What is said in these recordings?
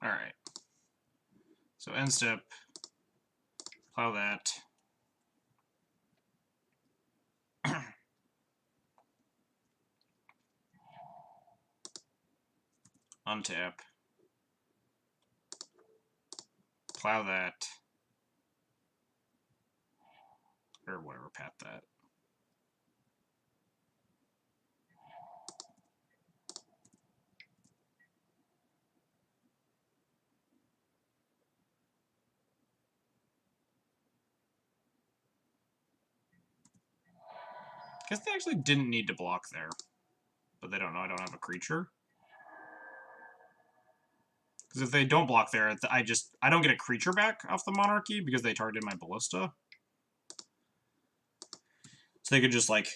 Alright. So end step, plow that. Untap. Plow that. Or whatever, pat that. Guess they actually didn't need to block there. But they don't know I don't have a creature. Because if they don't block there, I don't get a creature back off the Monarchy because they targeted my Ballista. So they could just, like,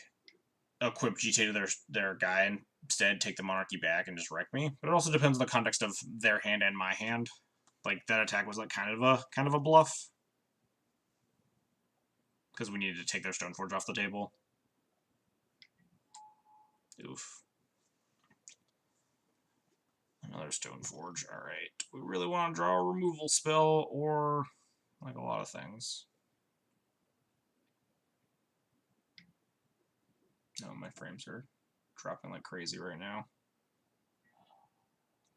equip GTA to their guy and instead take the Monarchy back and just wreck me. But it also depends on the context of their hand and my hand. Like, that attack was, like, kind of a bluff. Because we needed to take their Stoneforge off the table. Oof. Another Stoneforge. Alright. We really want to draw a removal spell or, like, a lot of things. Oh, my frames are dropping like crazy right now.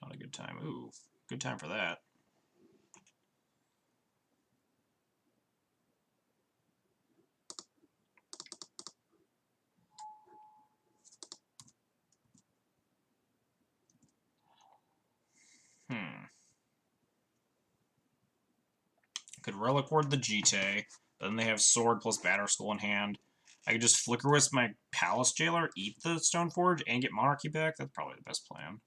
Not a good time. Ooh, good time for that. Could Relic Ward the Jite, then they have Sword plus Batterskull in hand. I could just Flicker Wisp my Palace Jailer, eat the Stoneforge, and get Monarchy back. That's probably the best plan.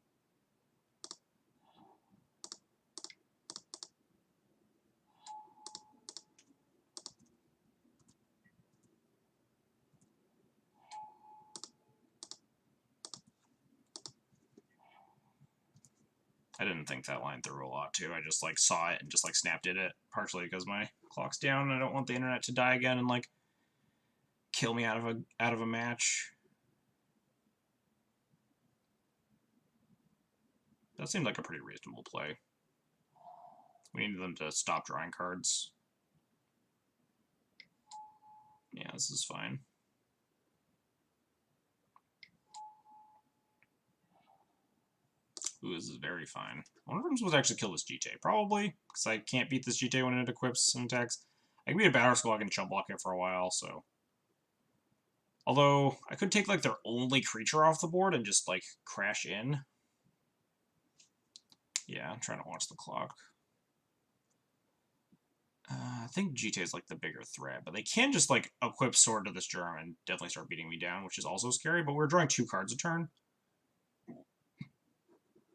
I didn't think that line through a lot, too. I just, like, saw it and just, like, snapped at it. Partially because my clock's down and I don't want the internet to die again and, like, kill me out of a match. That seemed like a pretty reasonable play. We needed them to stop drawing cards. Yeah, this is fine. Ooh, this is very fine. I wonder if I'm supposed to actually kill this Jite. Probably, because I can't beat this Jite when it equips and attacks. I can beat a Batterskull, I can chump block it for a while, so... Although, I could take, like, their only creature off the board and just, like, crash in. Yeah, I'm trying to watch the clock. I think Jite is, like, the bigger threat, but they can just, like, equip Sword to this Germ and definitely start beating me down, which is also scary, but we're drawing 2 cards a turn.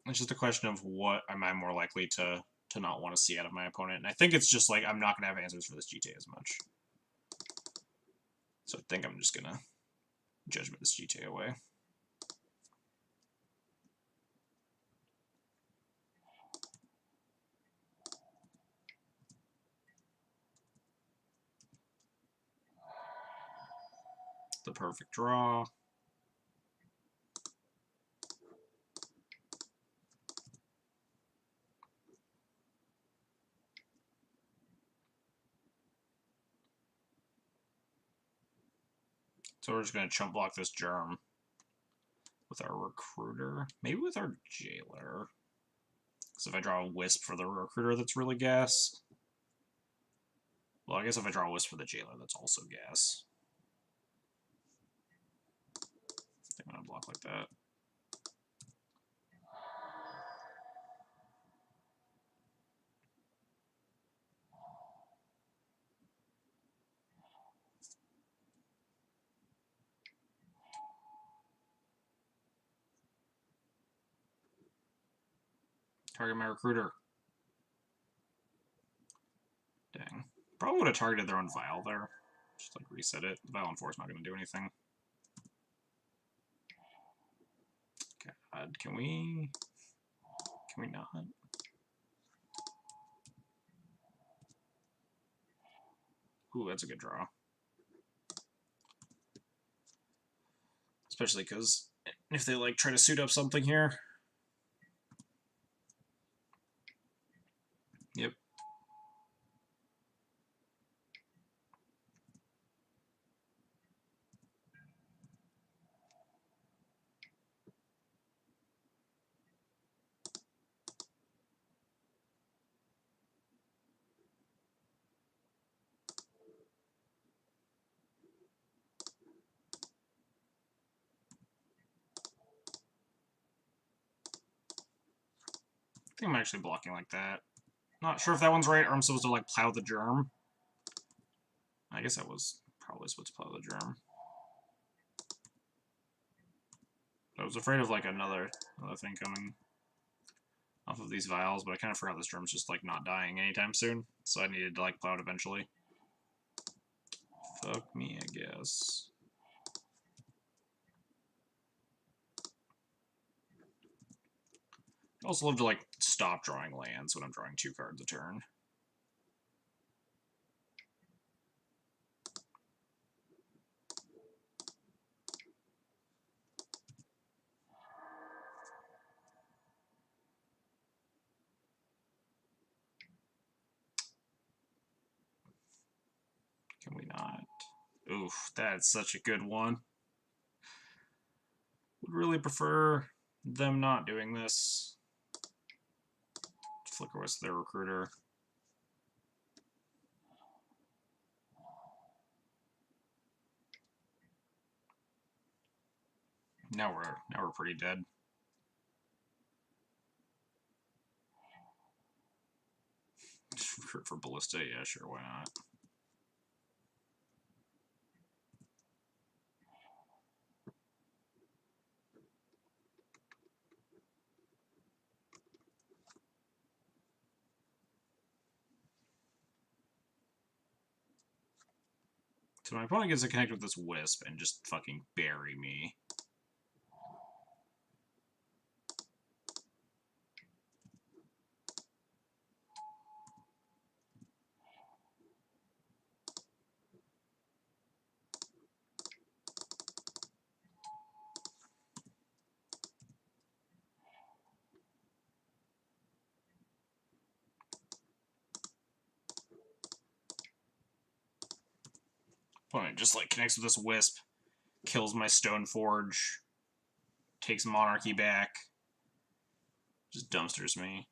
It's just a question of what am I more likely to not want to see out of my opponent. And I think it's just like I'm not going to have answers for this Jite as much. So I think I'm just going to Judgment this Jite away. The perfect draw. So we're just going to chump block this Germ with our Recruiter. Maybe with our Jailer. Because if I draw a Wisp for the Recruiter, that's really gas. Well, I guess if I draw a Wisp for the Jailer, that's also gas. I think I'm going to block like that. Target my Recruiter. Dang. Probably would have targeted their own Vial there. Just like reset it. The Vial on 4 is not going to do anything. God, can we not? Ooh, that's a good draw. Especially because if they like try to suit up something here. think I'm actually blocking like that. Not sure if that one's right, or I'm supposed to, like, plow the germ. I guess I was probably supposed to plow the germ. I was afraid of, like, another thing coming off of these vials, but I kind of forgot this germ's just, like, not dying anytime soon, so I needed to, like, plow it eventually. Fuck me, I guess. I also love to, like, stop drawing lands when I'm drawing 2 cards a turn. Can we not? Oof, that's such a good one. Would really prefer them not doing this. Flicker Wisp their recruiter. Now we're pretty dead. Recruit for Ballista, yeah, sure, why not? So my opponent gets to connect with this Wisp and just fucking bury me. Opponent just, like, connects with this Wisp, kills my Stoneforge, takes Monarchy back, just dumpsters me.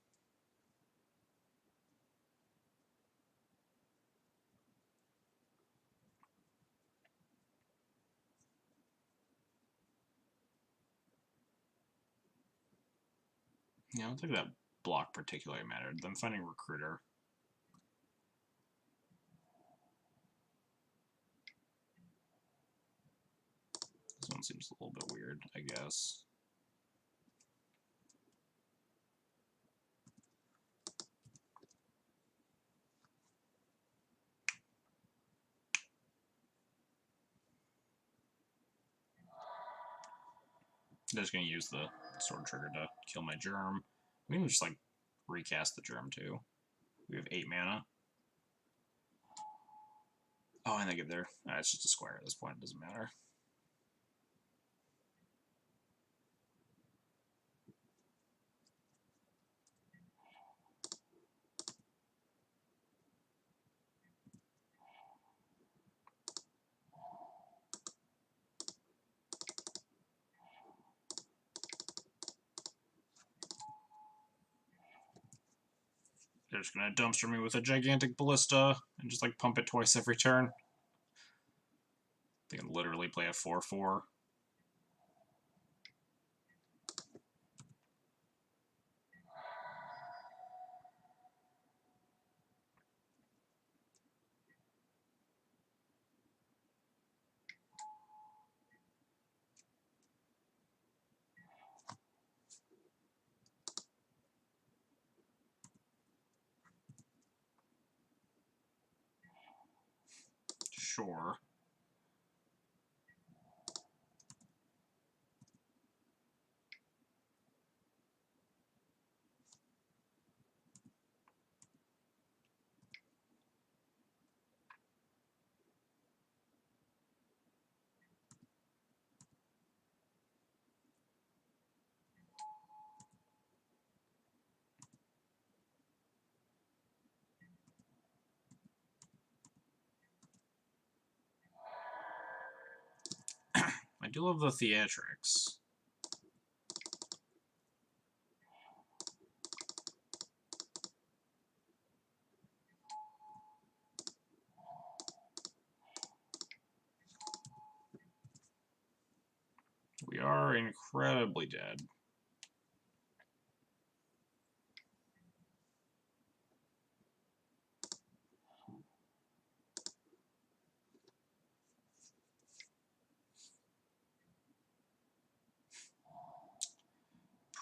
Yeah, I don't think that block particularly mattered. Them finding Recruiter. This one seems a little bit weird, I guess. I'm just gonna use the Sword Trigger to kill my Germ. We can just, like, recast the Germ, too. We have 8 mana. Oh, and they get there. It's just a square at this point, it doesn't matter. They're just gonna dumpster me with a gigantic Ballista and just, like, pump it twice every turn. They can literally play a 4/4. Sure. I do love the theatrics. We are incredibly dead.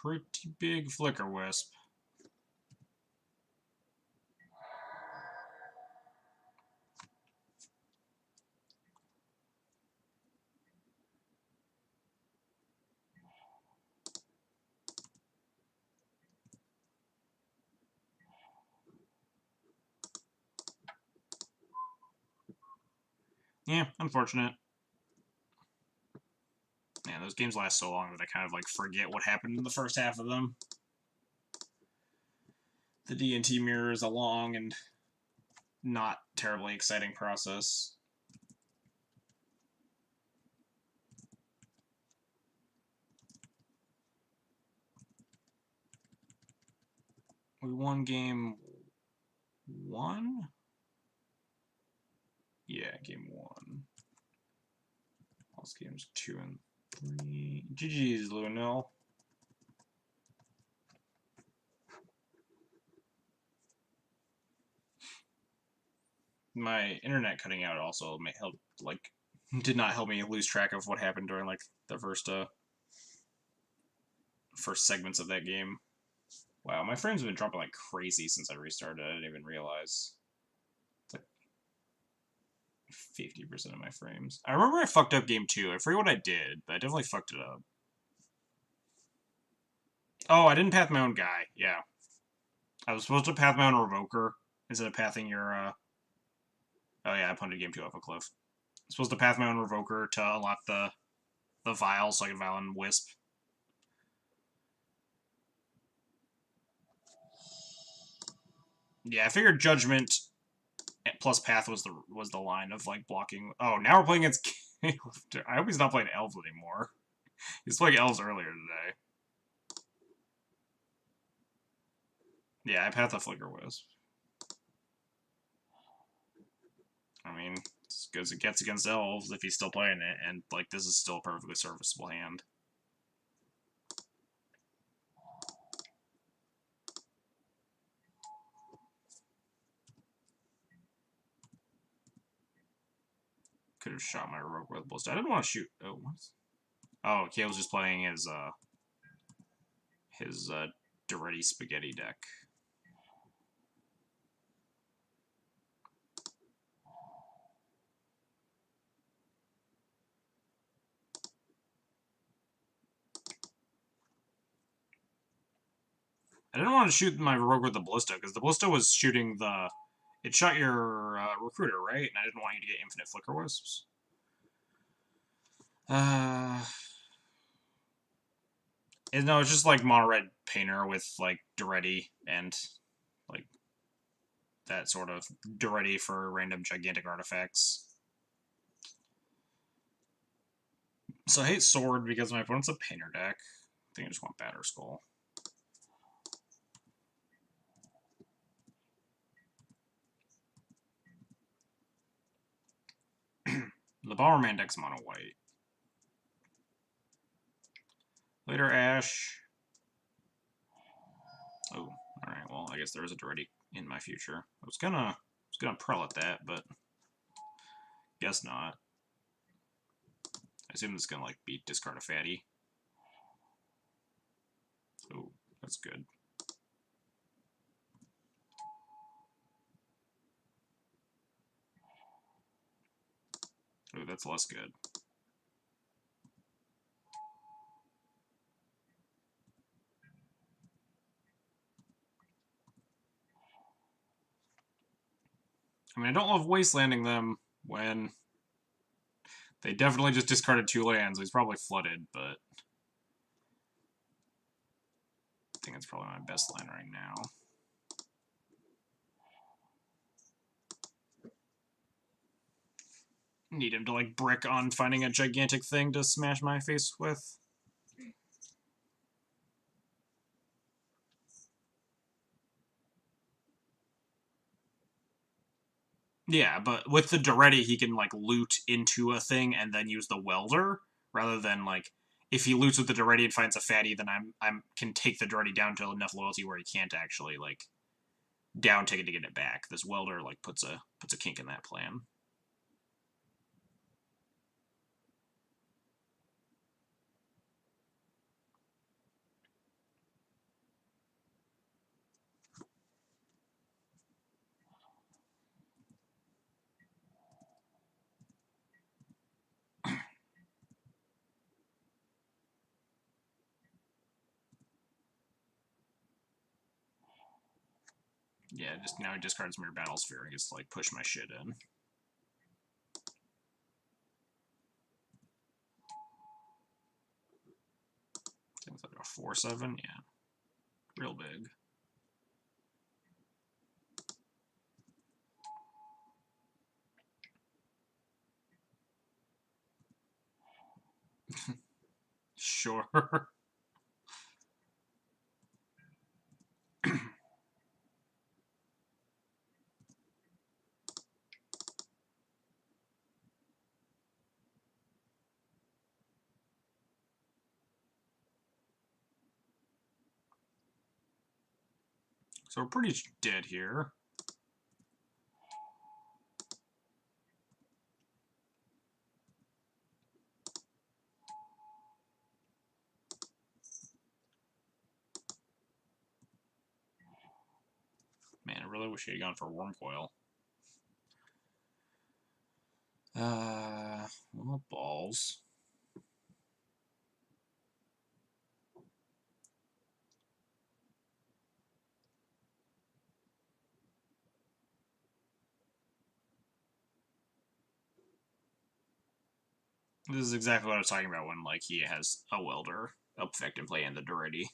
pretty big Flicker Wisp. Yeah, unfortunate. Man, those games last so long that I kind of like forget what happened in the first half of them. The D&T mirror is a long and not terribly exciting process. We won game 1? Yeah, game 1. Lost games 2 and 3. GG's, Lunel. My internet cutting out also may help, like, did not help me lose track of what happened during, like, the first segments of that game. Wow, my frames have been dropping like crazy since I restarted. I didn't even realize. It's like 50% of my frames. I remember I fucked up game 2. I forget what I did, but I definitely fucked it up. Oh, I didn't path my own guy. Yeah. I was supposed to path my own Revoker instead of pathing your, Oh yeah, I punted game 2 off a cliff. I was supposed to path my own Revoker to unlock the vial so I could vial and Wisp. Yeah, I figured Judgment plus Path was the line of, like, blocking. Oh, now we're playing against Caleb. I hope he's not playing Elves anymore. He was playing Elves earlier today. Yeah, I path the Flicker Wisp. I mean, as good as it gets against Elves if he's still playing it, and, like, this is still a perfectly serviceable hand. Could have shot my Rogue with Ballista. I didn't want to shoot. Oh, what? Oh, Kale's just playing his Duretti Spaghetti deck. I didn't want to shoot my Rogue with the Ballista, because the Ballista was shooting the... It shot your Recruiter, right? And I didn't want you to get infinite Flicker Wisps. No, it's just like mono red Painter with, like, Duretti and, like, that sort of Duretti for random gigantic artifacts. So I hate Sword because my opponent's a Painter deck. I think I just want Batterskull. The Bomberman deck's mono white. Later, Ash. Oh, alright, well, I guess there is a Duretti in my future. I was gonna prelate that, but guess not. I assume it's gonna, like, be discard a fatty. Oh, that's good. Oh, that's less good. I mean, I don't love wastelanding them when they definitely just discarded 2 lands. He's probably flooded, but I think it's probably my best line right now. Need him to, like, brick on finding a gigantic thing to smash my face with. Yeah, but with the Duretti, he can, like, loot into a thing and then use the Welder, rather than, like, if he loots with the Duretti and finds a fatty, then I'm can take the Duretti down to enough loyalty where he can't actually, like, down ticket to get it back. This Welder, like, puts a kink in that plan. Yeah, just now he discards Mirror Battlesphere and gets to like push my shit in. Seems like a 4/7, yeah. Real big. Sure. So we're pretty dead here. Man, I really wish he had gone for Wormcoil. Well, balls. This is exactly what I was talking about when, like, he has a welder effectively and the Duretti.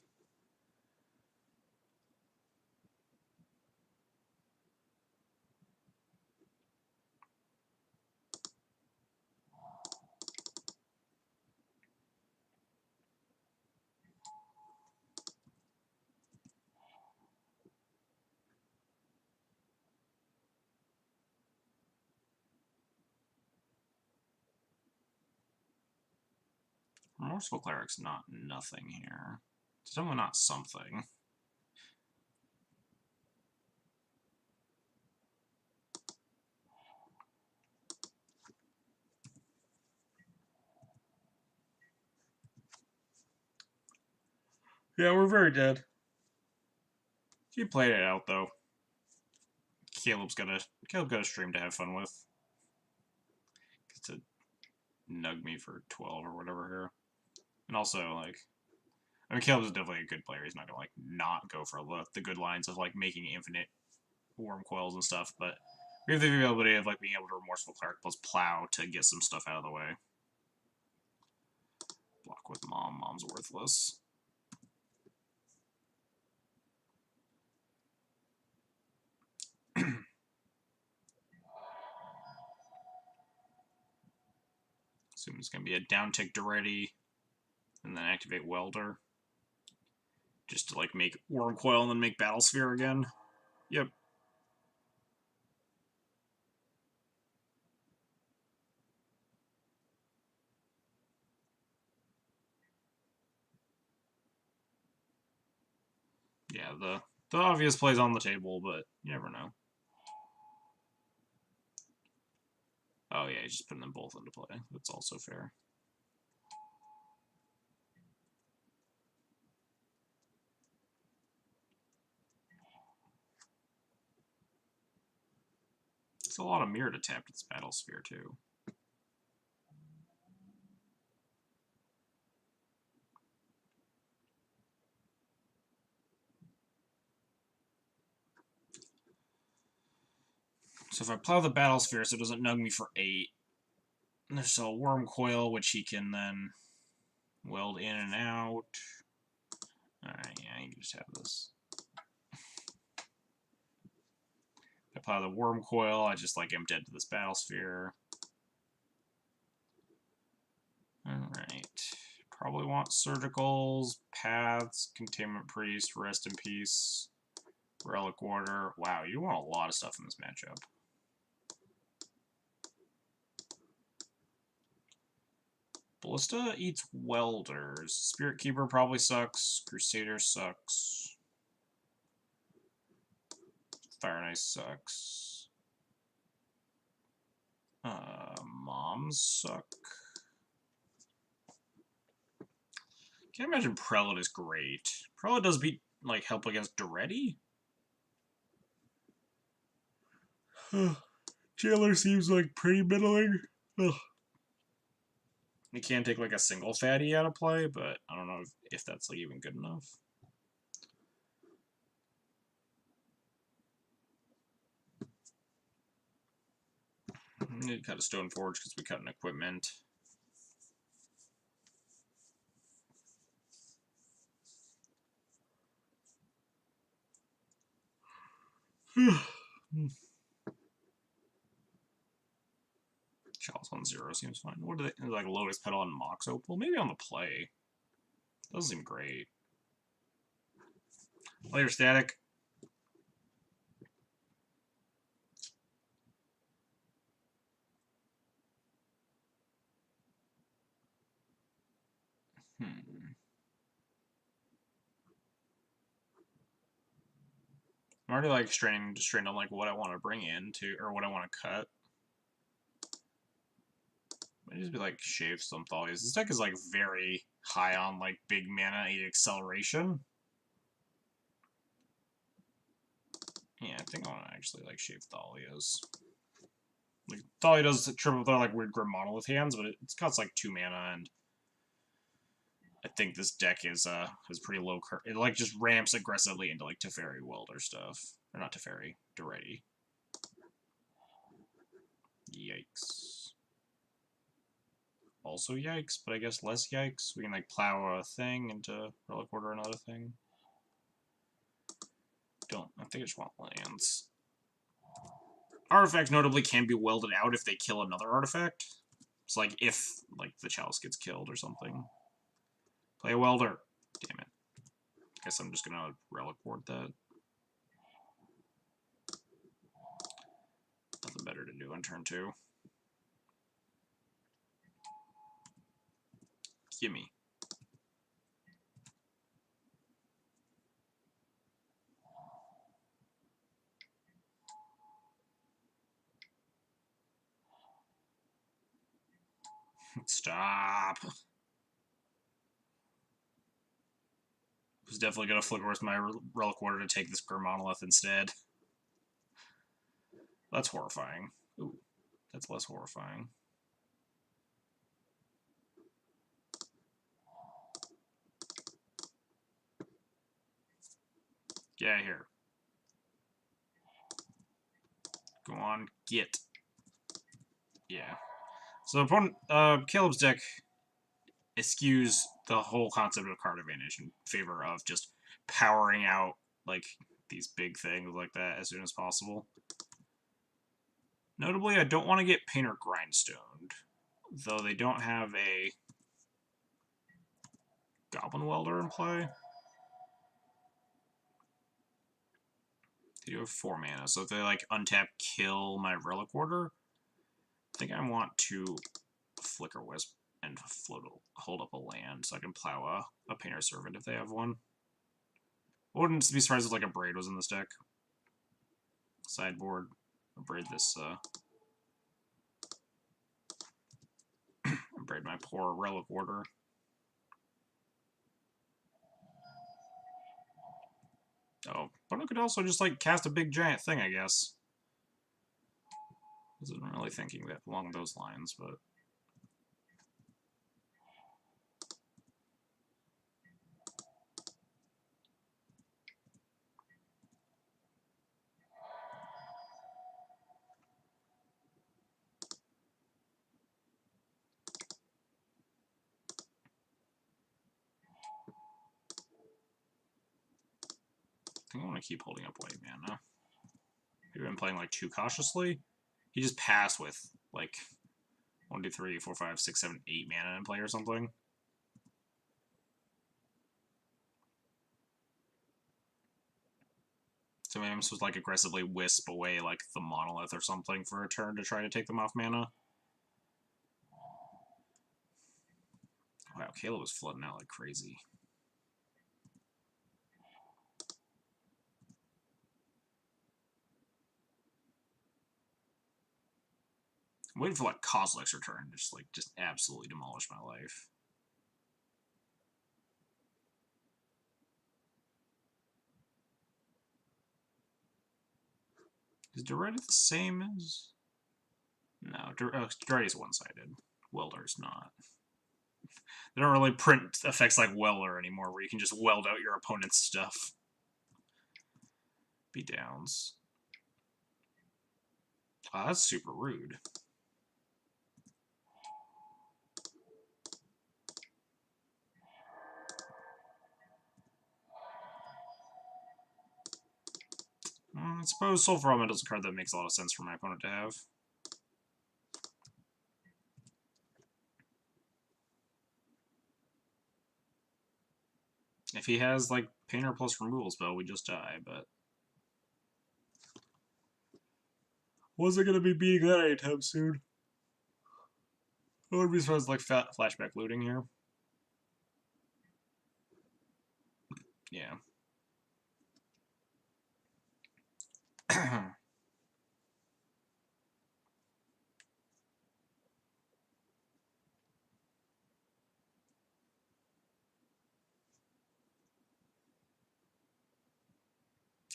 Remorseful Cleric's not nothing here. It's definitely not something. Yeah, we're very dead. If you played it out, though, Caleb's got a stream to have fun with. To nug me for 12 or whatever here. And also, like, I mean, Caleb is definitely a good player. He's not gonna like not go for the good lines of like making infinite Wormcoils and stuff. But we have the ability of like being able to Remorseful Cleric plus Plow to get some stuff out of the way. Block with Mom. Mom's worthless. Assume it's gonna be a down tick Duretti, and then activate Welder. Just to like make Wormcoil and then make Battlesphere again. Yep. Yeah, the obvious play's on the table, but you never know. Oh yeah, just putting them both into play. That's also fair. It's a lot of mirror to tap to this Battlesphere too. So if I plow the Battlesphere so it doesn't nug me for 8, there's a Wormcoil which he can then weld in and out. Alright, yeah, you can just have this. If I plow the Wormcoil, I just like am dead to this Battlesphere. Alright. Probably want Surgicals, Paths, Containment Priest, Rest in Peace, Relic Warder. Wow, you want a lot of stuff in this matchup. Ballista eats Welders. Spirit Keeper probably sucks. Crusader sucks. Fire and Ice sucks. Moms suck. Can't imagine Prelate is great. Prelate does beat, like, help against Duretti? Jailer seems, like, pretty middling. Ugh. You can take, like, a single fatty out of play, but I don't know if that's, like, even good enough. Need to cut a stone forge because we cut an equipment. Chalice on 0 seems fine. What do they like? Lotus Petal and Mox Opal? Maybe on the play. Doesn't seem great. Later static. I'm already like strained on like what I want to bring in to, or what I want to cut. Might just be like shave some Thalias. This deck is like very high on like big mana 8 acceleration. Yeah, I think I want to actually like shave Thalias. Like Thalia does triple with like weird Grim Monolith hands, but it costs like 2 mana, and I think this deck is pretty low. It like just ramps aggressively into like Teferi Welder stuff, or not Teferi, Daretti. Yikes. Also yikes, but I guess less yikes. We can like plow a thing into Relic Order another thing. I think I just want lands. Artifacts notably can be welded out if they kill another artifact. It's like if like the Chalice gets killed or something. Play a welder. Damn it. Guess I'm just gonna Relic Ward that. Nothing better to do on turn 2. Gimme. Stop. I was definitely gonna flicker with my Relic Order to take this Grim Monolith instead. That's horrifying. Ooh, that's less horrifying. Get out of here. Go on, get. Yeah. So opponent, Caleb's deck eschews the whole concept of card advantage in favor of just powering out like these big things like that as soon as possible. Notably, I don't want to get Painter Grindstone, though they don't have a Goblin Welder in play. They do have 4 mana, so if they like untap, kill my Relic Order, I think I want to Flicker Wisp and hold up a land so I can plow a Painter Servant if they have one. I wouldn't be surprised if like a Braid was in this deck. Sideboard, braid this. Braid my poor Relic Order. Oh, but I could also just like cast a big giant thing, I guess. Wasn't really thinking that along those lines, but. I think I want to keep holding up white mana. Maybe I'm playing like too cautiously. He just passed with like 1, 2, 3, 4, 5, 6, 7, 8 mana in play or something. So maybe I'm supposed to like aggressively wisp away like the Monolith or something for a turn to try to take them off mana. Wow, Caleb was flooding out like crazy. I'm waiting for like Kozilek's return to just absolutely demolish my life. Is Daretti the same as? No, Daretti's one-sided. Welder's not. They don't really print effects like Welder anymore, where you can just weld out your opponent's stuff. Beatdowns. Oh, that's super rude. suppose Sulfur Elemental is a card that makes a lot of sense for my opponent to have. If he has, like, Painter plus removal spell, we just die, but... wasn't gonna be beating that anytime soon. I would be supposed like flashback looting here. Yeah. I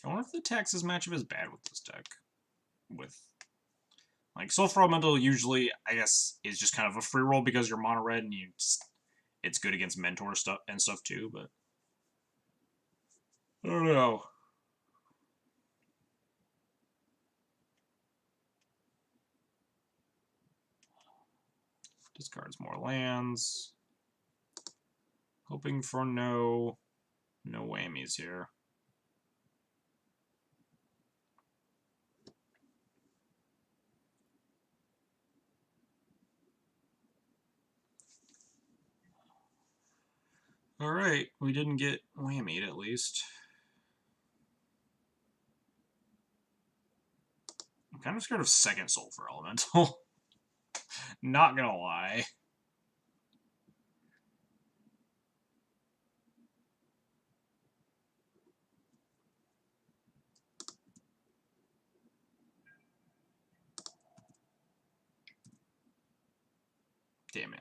wonder if the Taxes matchup is bad with this deck. With like Sulfur Elemental usually, I guess, is just kind of a free roll because you're mono red and it's good against Mentor stuff and stuff too, but I don't know. Discards more lands. Hoping for no whammies here. Alright, we didn't get whammied at least. I'm kind of scared of second Sulfur Elemental. Not gonna lie. Damn it.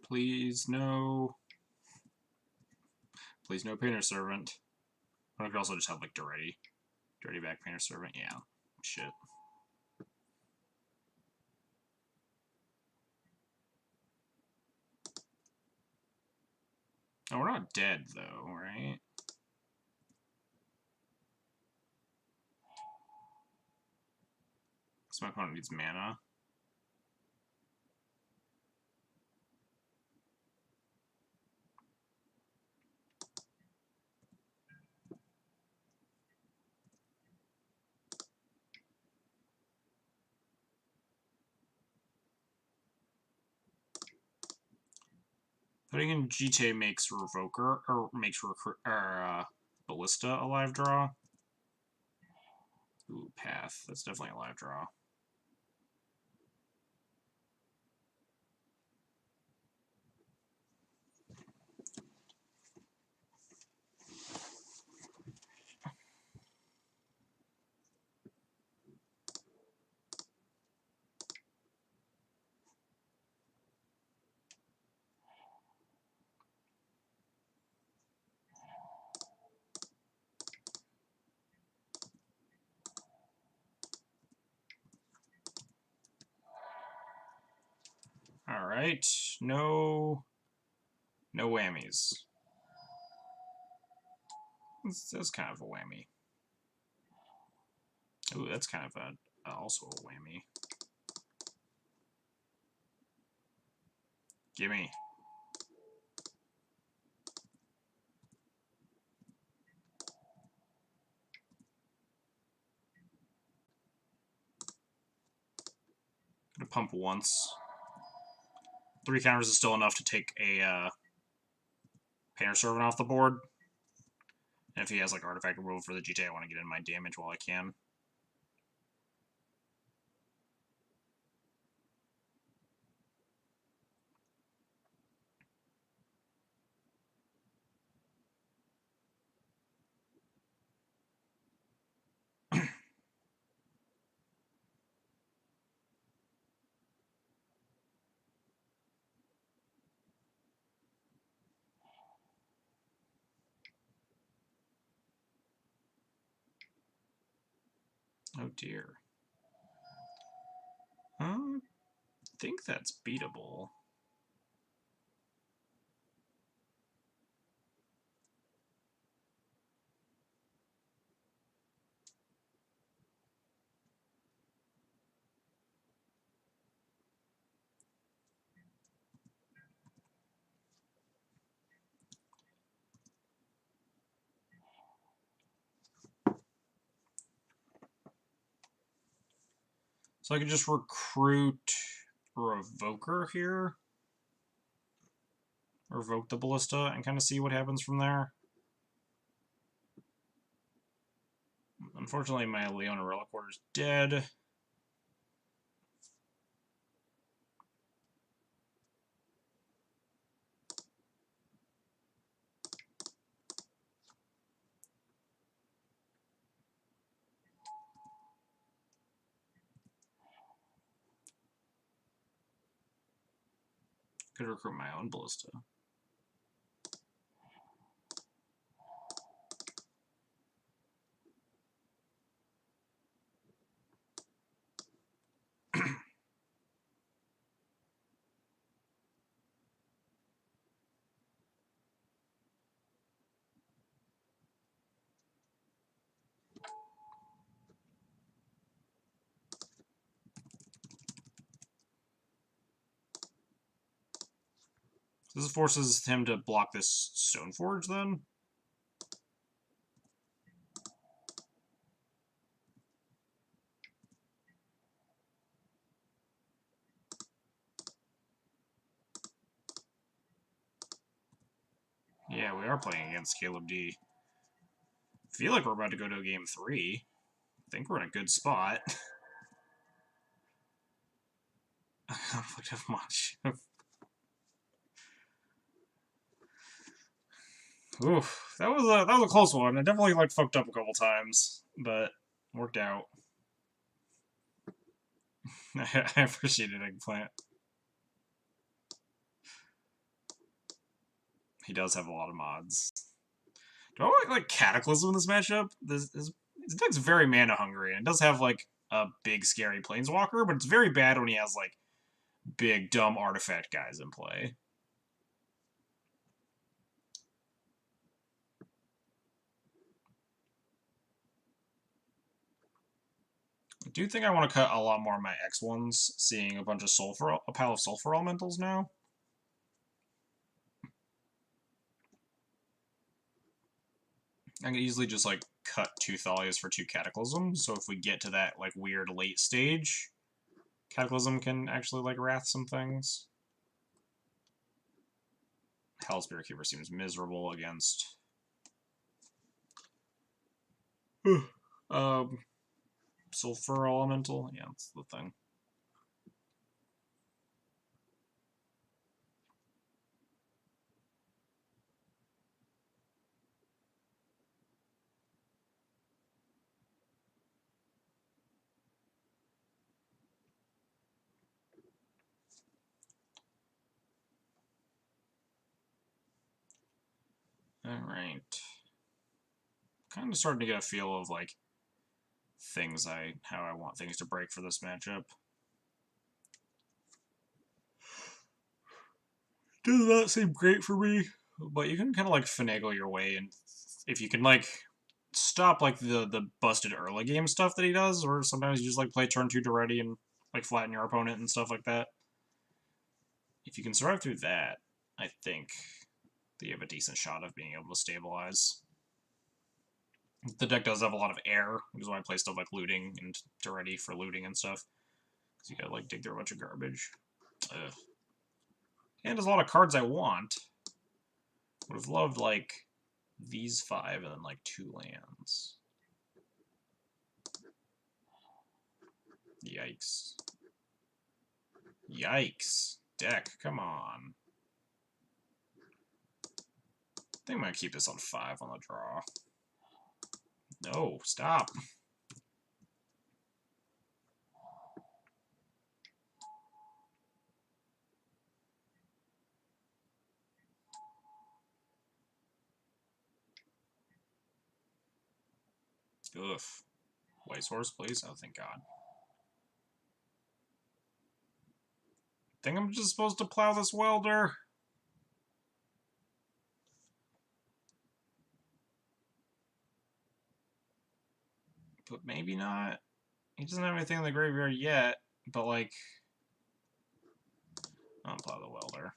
Please no. Please no Painter Servant. I could also just have like Dirty back Painter Servant. Yeah. Shit. Oh, we're not dead though, right? Because my opponent needs mana. Putting in GTA makes Revoker, or makes Ballista a live draw. Ooh, Path. That's definitely a live draw. Alright. No whammies. That's kind of a whammy. Ooh, that's kind of also a whammy. Gimme. Gonna pump once. 3 counters is still enough to take a Painter Servant off the board. And if he has like artifact removal for the GTA, I want to get in my damage while I can. Oh dear. think that's beatable. So I could just recruit Revoker here. Revoke the Ballista and kind of see what happens from there. Unfortunately, my Leona Relic Order is dead. Could recruit my own Ballista. This forces him to block this Stoneforge, then? Yeah, we are playing against Caleb D. Feel like we're about to go to game 3. I think we're in a good spot. Conflict of much. Oof, that was a close one. I definitely like fucked up a couple times, but worked out. I appreciated Eggplant. He does have a lot of mods. Do I want like Cataclysm in this matchup? This deck's very mana hungry, and it does have like a big scary Planeswalker, but it's very bad when he has like big dumb artifact guys in play. I do think I want to cut a lot more of my X1s, seeing a bunch of a pile of Sulfur Elementals now. I can easily just like cut 2 Thalias for 2 Cataclysms, so if we get to that like weird late stage, Cataclysm can actually like wrath some things. Hellspear Keeper seems miserable against Sulfur Elemental. Yeah, that's the thing. Alright. Kind of starting to get a feel of like how I want things to break for this matchup. Does not seem great for me, but you can kind of like finagle your way, and if you can like stop like the busted early game stuff that he does, or sometimes you just like play turn 2 to ready and like flatten your opponent and stuff like that. If you can survive through that, I think that you have a decent shot of being able to stabilize. The deck does have a lot of air, which is why I play stuff like looting and to ready for looting and stuff. Because you gotta like dig through a bunch of garbage. Ugh. And there's a lot of cards I want. Would have loved like these 5 and then like 2 lands. Yikes. Yikes. Deck, come on. I think I'm gonna keep this on 5 on the draw. No, stop. Oof. White source, please? Oh, thank God. think I'm just supposed to plow this welder. But maybe not. He doesn't have anything in the graveyard yet, but like... I'll plow the welder.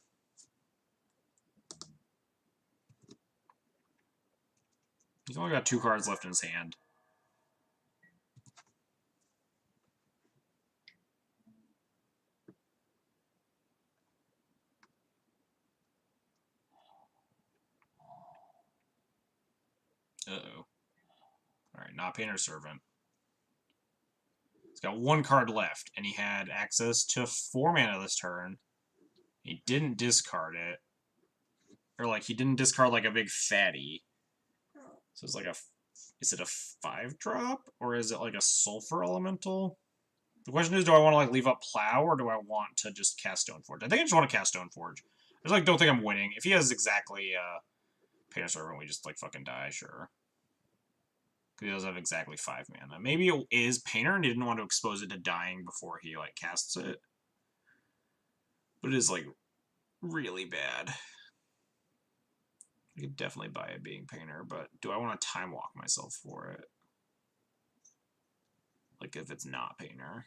He's only got 2 cards left in his hand. Uh-oh. Alright, not Painter's Servant. He's got 1 card left, and he had access to 4 mana this turn. He didn't discard it. Or, like, he didn't discard, like, a big fatty. So it's like a... Is it a 5-drop? Or is it, like, a Sulfur Elemental? The question is, do I want to, like, leave up Plow, or do I want to just cast Stoneforge? I think I just want to cast Stoneforge. I just, like, don't think I'm winning. If he has exactly, Painter's Servant, we just, like, fucking die, sure. Because he does have exactly 5 mana. Maybe it is Painter, and he didn't want to expose it to dying before he, like, casts it. But it is, like, really bad. I could definitely buy it being Painter, but do I want to time walk myself for it? Like, if it's not Painter.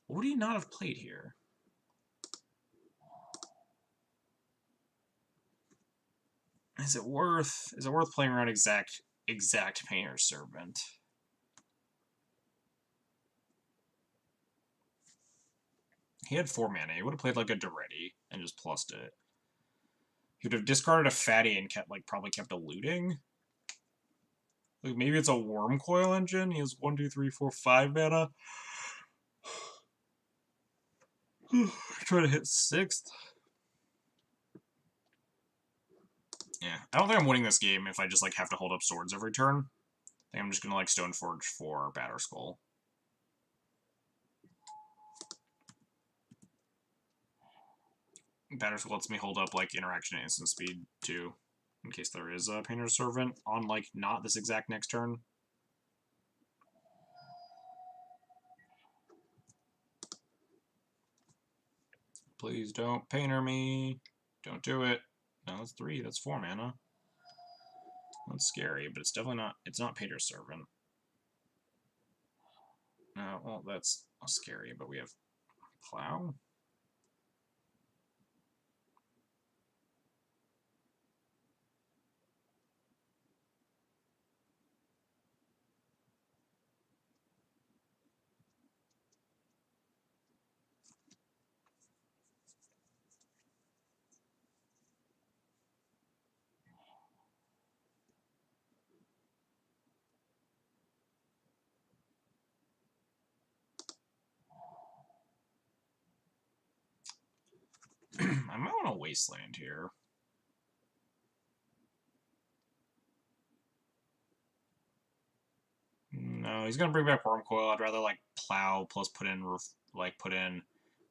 What would he not have played here? Is it worth playing around exact Painter's Servant? He had 4 mana. He would have played like a Daretti and just plussed it. He would have discarded a fatty and probably kept a looting. Like maybe it's a Wormcoil Engine. He has 1, 2, 3, 4, 5 mana. Try to hit 6th. Yeah, I don't think I'm winning this game if I just like have to hold up swords every turn. I think I'm just gonna like Stoneforge for Batterskull. Batterskull lets me hold up like interaction and instant speed too, in case there is a Painter's Servant on like not this exact next turn. Please don't Painter me. Don't do it. No, that's 3. That's 4 mana. That's scary, but it's definitely not. It's not Painter's Servant. No, well, that's scary, but we have Plow. I might want a Wasteland here. No, he's gonna bring back Wormcoil. I'd rather like Plow plus put in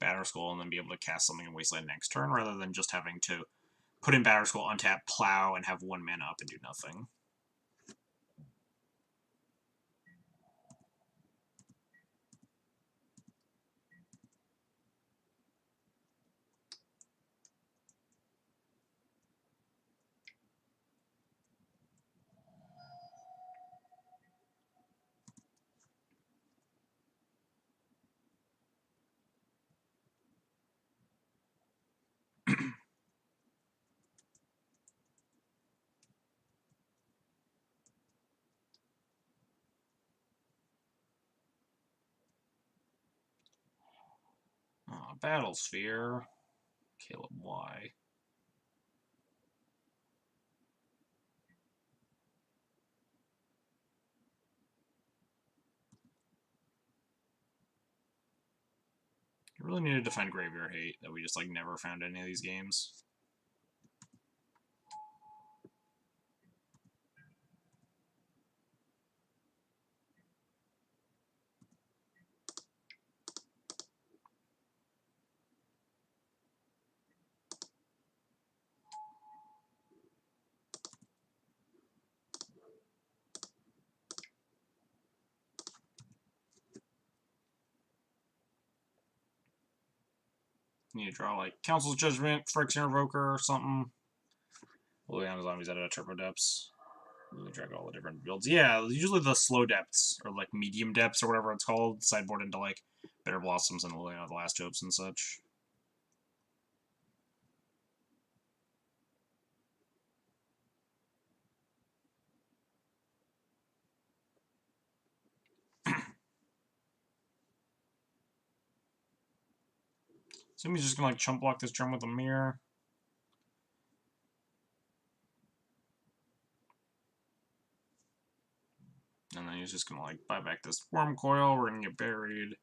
Batterskull and then be able to cast something in Wasteland next turn, rather than just having to put in Batterskull, untap Plow, and have 1 mana up and do nothing. Battlesphere. Caleb Y. I really needed to find Graveyard Hate that we just like never found any of these games. You need to draw like Council's Judgment, Phyrexian Revoker, or something. Liliana Zombies out of Turbo Depths. We drag all the different builds. Yeah, usually the slow depths, or like medium depths, or whatever it's called, sideboard into like Bitter Blossoms and Liliana the Last Hopes and such. So he's just gonna like chump block this drum with a mirror. And then he's just gonna like buy back this Wurmcoil, we're gonna get buried.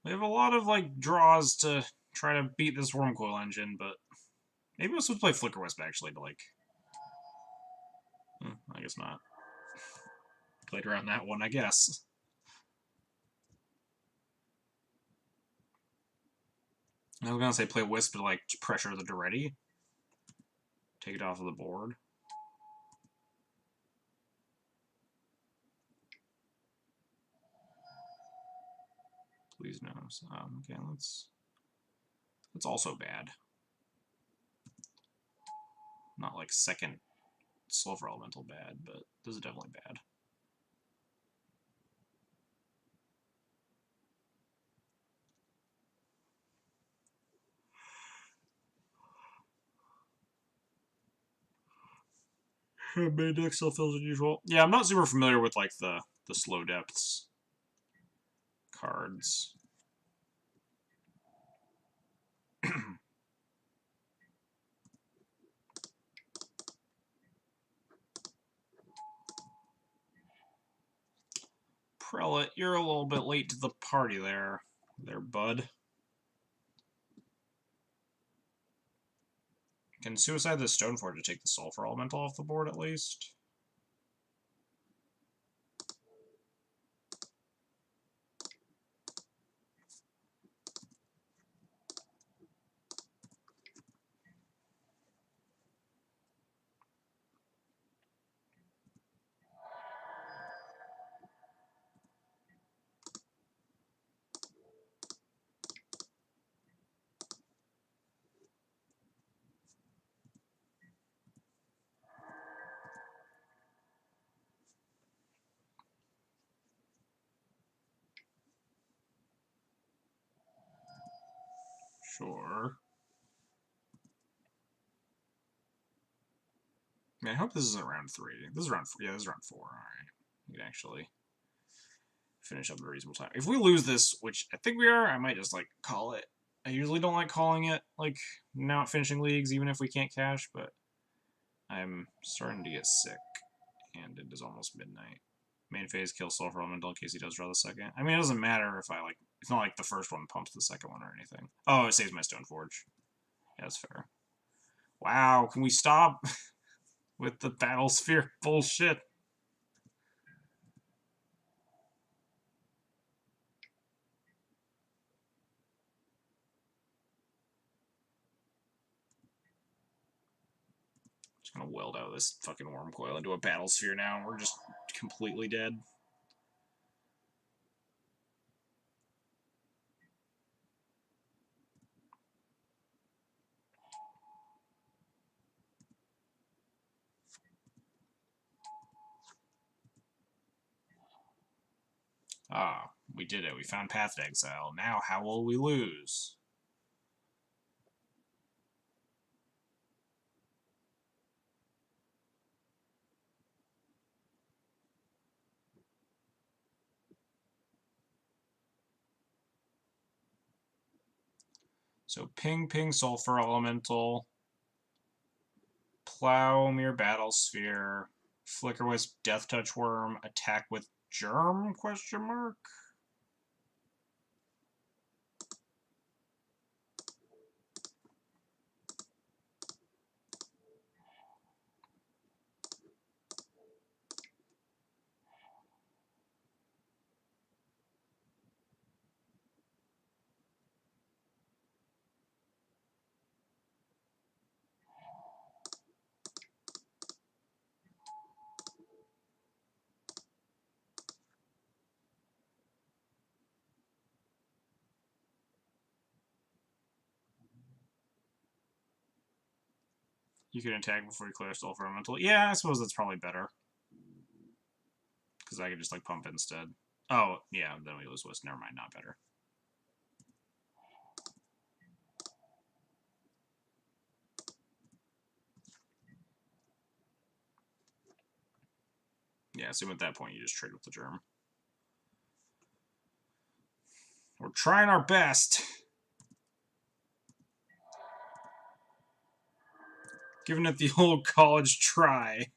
We have a lot of like draws to try to beat this Wurmcoil engine, but maybe we're supposed to play Flicker Wisp actually, but like, I guess not. Played around that one, I guess. I was gonna say play Wisp to like pressure the Duretti, take it off of the board. Please no. Okay, that's also bad. Not like second Sulfur Elemental bad, but this is definitely bad. Main deck still feels as usual. Yeah, I'm not super familiar with like the slow depths cards. Prelate, you're a little bit late to the party there, bud. Can Suicide the Stoneforge to take the Sulfur Elemental off the board at least? Sure. I mean, I hope this isn't round 3. This is round 4. Yeah, this is round 4. Alright. We can actually finish up at a reasonable time. If we lose this, which I think we are, I might just, like, call it. I usually don't like calling it, like, not finishing leagues, even if we can't cash, but I'm starting to get sick, and it is almost midnight. Main phase kills Sulfur Elemental in case he does draw the second. I mean, it doesn't matter if I, like, it's not like the first one pumps the second one or anything. Oh, it saves my Stoneforge. Yeah, that's fair. Wow, can we stop with the Battlesphere bullshit? Just gonna weld out this fucking Wurmcoil into a Battlesphere now, and we're just completely dead. Ah, we did it. We found Path to Exile. Now how will we lose? So ping, Sulfur Elemental. Plowmere, Battlesphere, Flicker Wisp, Death Touch Worm, attack with Germ, question mark? You can attack before you clear Sulfur Elemental. Yeah, I suppose that's probably better. Because I could just, like, pump instead. Oh, yeah, then we lose Wisp. Never mind, not better. Yeah, so at that point, you just trade with the Germ. We're trying our best. Giving it the old college try.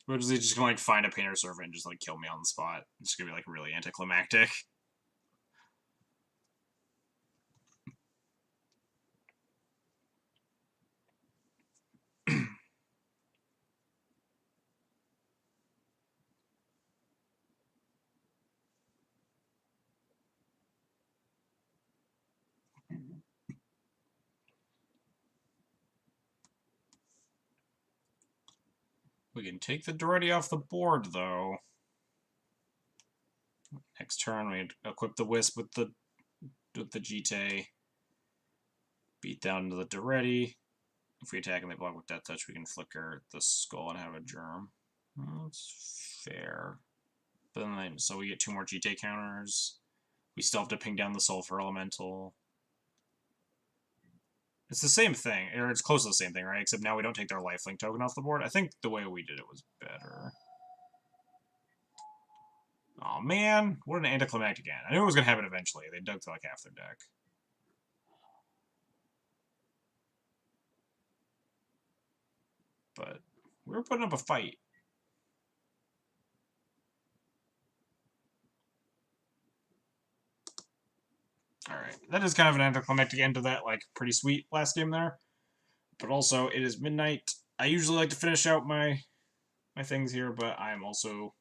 Which is he just gonna, like, find a Painter Servant and just, like, kill me on the spot. It's gonna be, like, really anticlimactic. We can take the Doretti off the board, though. Next turn, we equip the Wisp with the Jite. Beat down to the Doretti. If we attack and they block with Death Touch, we can flicker the Skull and have a Germ. Well, that's fair. But then, so we get 2 more Jite counters. We still have to ping down the Sulfur Elemental. It's the same thing, or it's close to the same thing, right? Except now we don't take their lifelink token off the board. I think the way we did it was better. Oh man, what an anticlimactic end. I knew it was going to happen eventually. They dug to like half their deck. But we were putting up a fight. Alright, that is kind of an anticlimactic end to that, like, pretty sweet last game there. But also, it is midnight. I usually like to finish out my things here, but I am also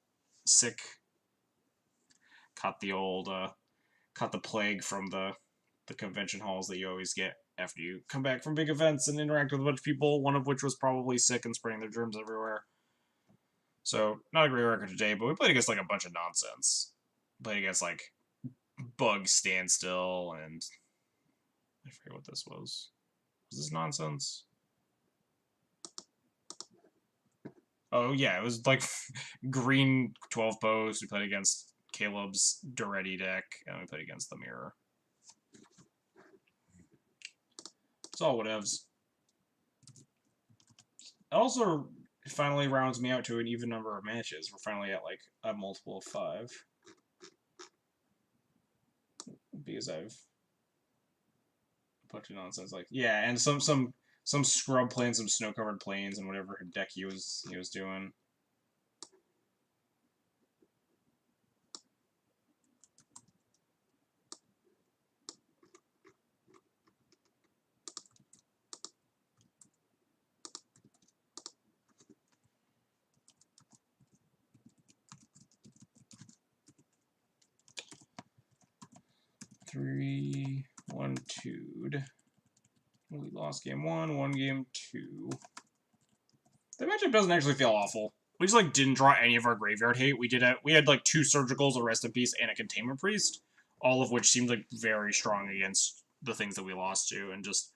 sick. Caught the old, caught the plague from the convention halls that you always get after you come back from big events and interact with a bunch of people, one of which was probably sick and spraying their germs everywhere. So, not a great record today, but we played against, like, a bunch of nonsense. Played against, like, Bug Standstill, and I forget what this was. Was this nonsense? Oh, yeah, it was, like, green 12 posts. We played against Caleb's Doretti deck, and we played against the Mirror. It's all whatevs. It also finally rounds me out to an even number of matches. We're finally at, like, a multiple of 5. Because I've a bunch of nonsense, like, yeah, and some scrub playing some snow-covered plains and whatever deck he was doing. Three, 1-2'd. We lost game 1, won game 2. The matchup doesn't actually feel awful. We just, like, didn't draw any of our graveyard hate. We had like 2 Surgicals, a Rest in Peace, and a Containment Priest, all of which seemed like very strong against the things that we lost to, and just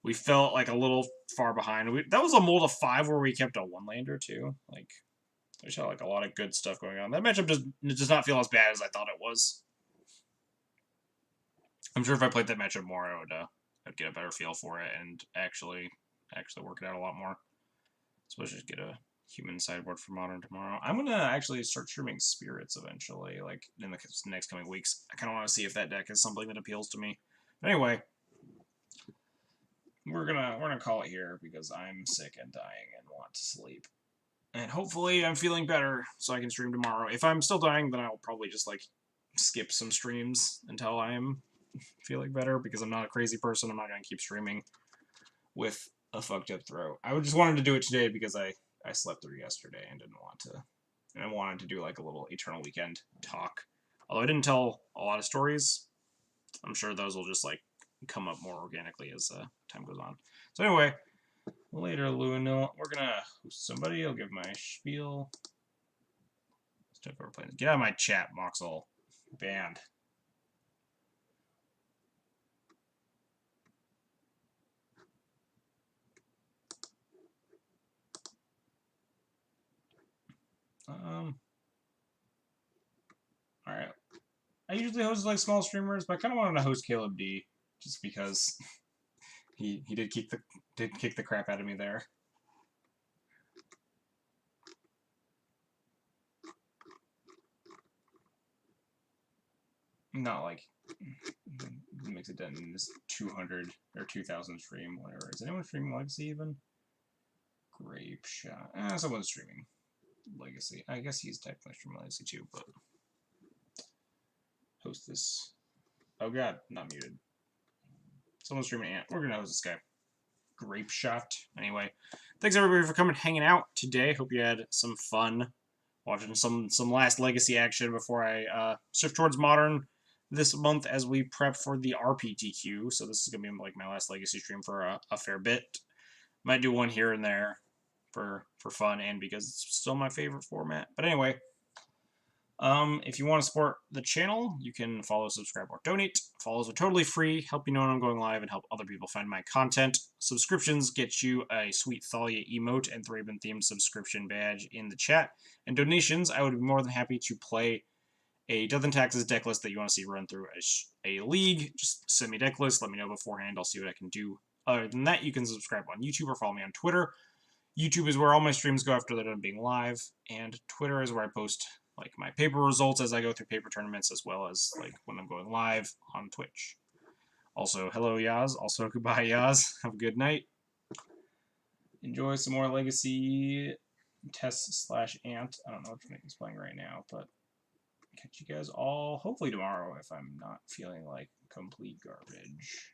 we felt like a little far behind. That was a mold of 5 where we kept a 1-lander too. Like, we just had like a lot of good stuff going on. That matchup does not feel as bad as I thought it was. I'm sure if I played that matchup more, I'd get a better feel for it and actually work it out a lot more. Suppose just get a human sideboard for Modern tomorrow. I'm gonna actually start streaming Spirits eventually, like in the next coming weeks. I kind of want to see if that deck is something that appeals to me. But anyway, we're gonna call it here because I'm sick and dying and want to sleep. And hopefully I'm feeling better so I can stream tomorrow. If I'm still dying, then I'll probably just like skip some streams until I am feeling better because I'm not a crazy person. I'm not gonna keep streaming with a fucked up throat. I just wanted to do it today because I slept through yesterday and didn't want to. And I wanted to do like a little Eternal Weekend talk. Although I didn't tell a lot of stories, I'm sure those will just like come up more organically as time goes on. So anyway, later, Luanil, we're gonna host somebody. I'll give my spiel. Get out of my chat, Moxel. Banned. Alright. I usually host like small streamers, but I kind of wanted to host Caleb D, just because he did kick the crap out of me there. Not like makes it done in this 200 or 2000 stream, whatever. Is anyone streaming Legacy even? Grape shot. Someone's streaming Legacy. I guess he's technically streaming Legacy too, but host this. Oh god, not muted. Someone's streaming Ant. We're gonna host this guy. Grape shot. Anyway, thanks everybody for coming hanging out today. Hope you had some fun watching some last Legacy action before I shift towards Modern this month as we prep for the RPTQ. So this is gonna be like my last Legacy stream for a fair bit. Might do one here and there for fun and because it's still my favorite format. But anyway, if you want to support the channel, you can follow, subscribe, or donate. Follows are totally free, help you know when I'm going live, and help other people find my content. Subscriptions get you a sweet Thalia emote and Thraben themed subscription badge in the chat. And donations, I would be more than happy to play a Death and Taxes deck list that you want to see run through a league. Just send me a deck list, let me know beforehand, I'll see what I can do. Other than that, you can subscribe on YouTube or follow me on Twitter. YouTube is where all my streams go after they're done being live, and Twitter is where I post like my paper results as I go through paper tournaments, as well as like when I'm going live on Twitch. Also, hello Yaz. Also, goodbye Yaz. Have a good night. Enjoy some more Legacy Tess/Ant. I don't know which one he's playing right now, but catch you guys all hopefully tomorrow if I'm not feeling like complete garbage.